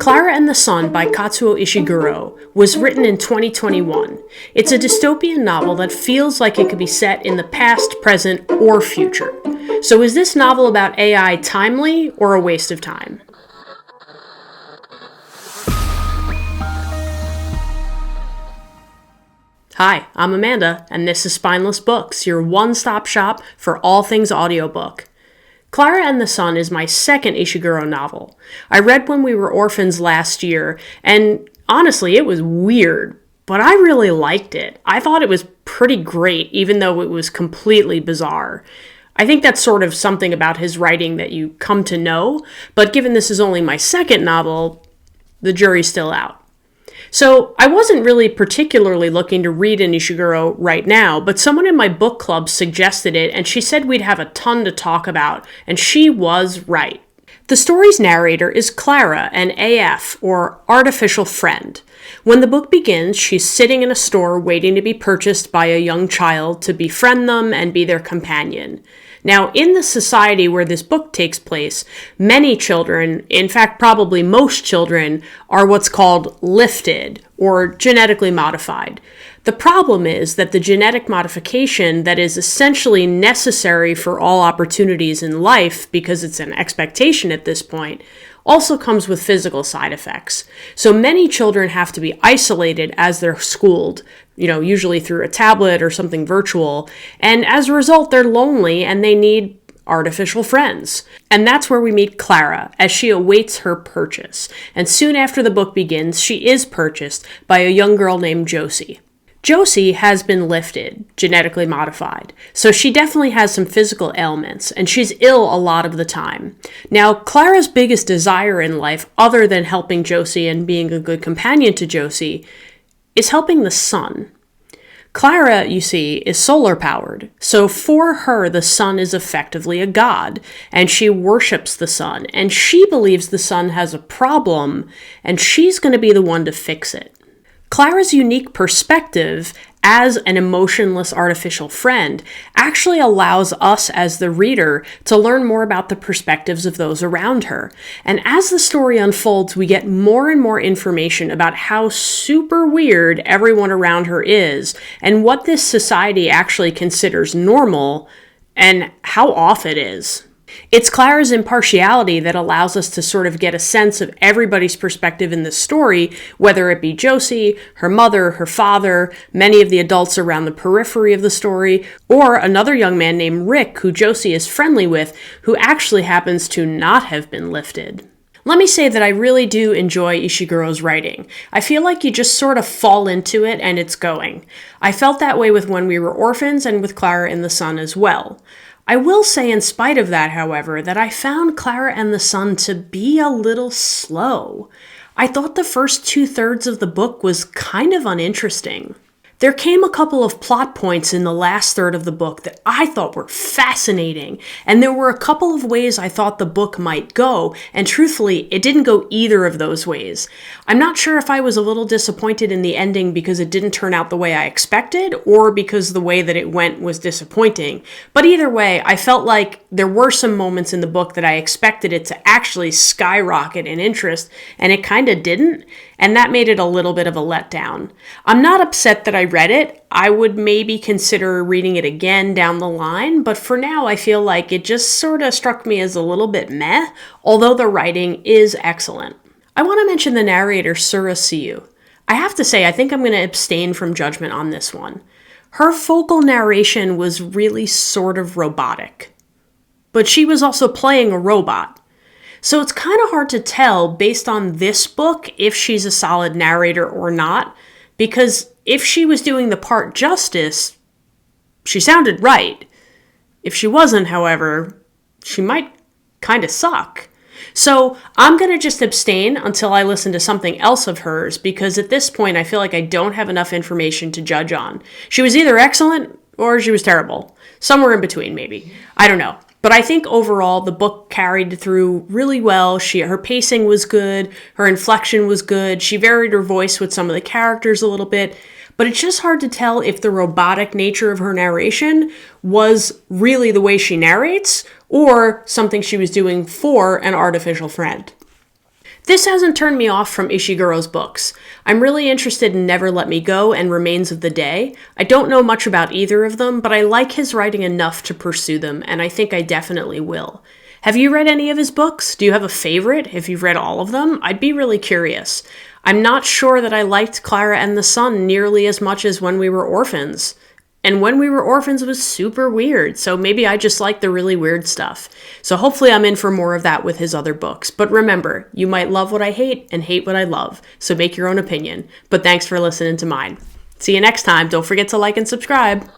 Klara and the Sun by Kazuo Ishiguro was written in 2021. It's a dystopian novel that feels like it could be set in the past, present, or future. So is this novel about AI timely or a waste of time? Hi, I'm Amanda, and this is Spineless Books, your one-stop shop for all things audiobook. Klara and the Sun is my second Ishiguro novel. I read When We Were Orphans last year, and honestly, it was weird, but I really liked it. I thought it was pretty great, even though it was completely bizarre. I think that's sort of something about his writing that you come to know, but given this is only my second novel, the jury's still out. So I wasn't really particularly looking to read an Ishiguro right now, but someone in my book club suggested it, and she said we'd have a ton to talk about, and she was right. The story's narrator is Klara, an AF, or artificial friend. When the book begins, she's sitting in a store waiting to be purchased by a young child to befriend them and be their companion. Now, in the society where this book takes place, many children, in fact probably most children, are what's called lifted, or genetically modified. The problem is that the genetic modification that is essentially necessary for all opportunities in life, because it's an expectation at this point, also comes with physical side effects. So many children have to be isolated as they're schooled, usually through a tablet or something virtual, and as a result, they're lonely and they need artificial friends. And that's where we meet Klara as she awaits her purchase. And soon after the book begins, she is purchased by a young girl named Josie. Josie has been lifted, genetically modified, so she definitely has some physical ailments, and she's ill a lot of the time. Now, Klara's biggest desire in life, other than helping Josie and being a good companion to Josie, is helping the sun. Klara, you see, is solar-powered, so for her, the sun is effectively a god, and she worships the sun, and she believes the sun has a problem, and she's going to be the one to fix it. Klara's unique perspective as an emotionless artificial friend actually allows us as the reader to learn more about the perspectives of those around her. And as the story unfolds, we get more and more information about how super weird everyone around her is and what this society actually considers normal and how off it is. It's Klara's impartiality that allows us to sort of get a sense of everybody's perspective in the story, whether it be Josie, her mother, her father, many of the adults around the periphery of the story, or another young man named Rick, who Josie is friendly with, who actually happens to not have been lifted. Let me say that I really do enjoy Ishiguro's writing. I feel like you just sort of fall into it and it's going. I felt that way with When We Were Orphans and with Klara and the Sun as well. I will say in spite of that, however, that I found Klara and the Sun to be a little slow. I thought the first 2/3 of the book was kind of uninteresting. There came a couple of plot points in the last third of the book that I thought were fascinating, and there were a couple of ways I thought the book might go, and truthfully, it didn't go either of those ways. I'm not sure if I was a little disappointed in the ending because it didn't turn out the way I expected, or because the way that it went was disappointing. But either way, I felt like there were some moments in the book that I expected it to actually skyrocket in interest, and it kind of didn't. And that made it a little bit of a letdown. I'm not upset that I read it. I would maybe consider reading it again down the line, but for now I feel like it just sort of struck me as a little bit meh, although the writing is excellent. I want to mention the narrator, Sura Siu. I have to say, I think I'm going to abstain from judgment on this one. Her vocal narration was really sort of robotic, but she was also playing a robot. So it's kind of hard to tell based on this book if she's a solid narrator or not, because if she was doing the part justice, she sounded right. If she wasn't, however, she might kind of suck. So I'm going to just abstain until I listen to something else of hers, because at this point I feel like I don't have enough information to judge on. She was either excellent or she was terrible. Somewhere in between, maybe. I don't know. But I think overall the book carried through really well. Her pacing was good, her inflection was good, she varied her voice with some of the characters a little bit, but it's just hard to tell if the robotic nature of her narration was really the way she narrates or something she was doing for an artificial friend. This hasn't turned me off from Ishiguro's books. I'm really interested in Never Let Me Go and Remains of the Day. I don't know much about either of them, but I like his writing enough to pursue them, and I think I definitely will. Have you read any of his books? Do you have a favorite? If you've read all of them, I'd be really curious. I'm not sure that I liked Klara and the Sun nearly as much as When We Were Orphans. And When We Were Orphans was super weird, so maybe I just like the really weird stuff. So hopefully I'm in for more of that with his other books. But remember, you might love what I hate and hate what I love, so make your own opinion. But thanks for listening to mine. See you next time. Don't forget to like and subscribe.